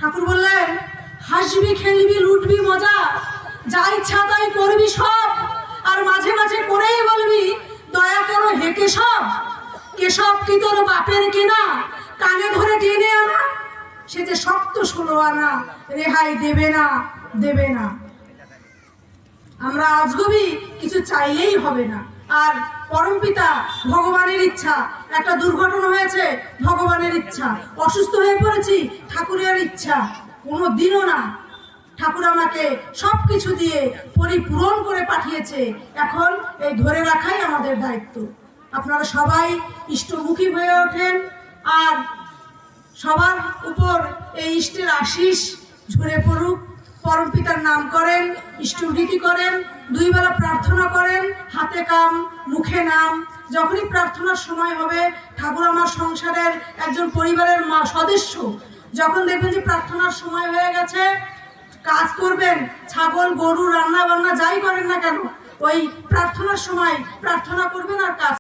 ঠাকুর বললেন, হাসবি খেলবি লুটবি মজা, যা ইচ্ছা তাই করবি সব, আর মাঝে মাঝে করেই বলবি দয়া করো হে কেশব। কেশব কি তোর বাপের কিনা, কানে ধরে টেনে আনা, সে যে শক্ত 16 আনা, রেহাই দেবে না দেবে না। আমরা আজগবি কিছু চাইলেই হবে না। আর পরমপিতা ভগবানের ইচ্ছা, একটা দুর্ঘটনা হয়েছে ভগবানের ইচ্ছা, অসুস্থ হয়ে পড়েছি ঠাকুরের ইচ্ছা, কোনো দিনও না। ঠাকুর আমাকে সব কিছু দিয়ে পরিপূরণ করে পাঠিয়েছে, এখন এই ধরে রাখাই আমাদের দায়িত্ব। আপনারা সবাই ইষ্টমুখী হয়ে ওঠেন, আর সবার উপর এই ইষ্টের আশিস ঝরে পড়ুক। পরমপিতার নাম করেন, ইষ্টভৃতি করেন, 2 বেলা প্রার্থনা করেন, হাতে কাম মুখে নাম। যখনই প্রার্থনার সময় হবে, ঠাকুর আমার সংসারের একজন পরিবারের সদস্য। যখন দেখবেন যে প্রার্থনার সময় হয়ে গেছে, কাজ করবেন, ছাগল গরু রান্না বান্না যাই করেন না কেন, ওই প্রার্থনার সময় প্রার্থনা করবেন আর কাজ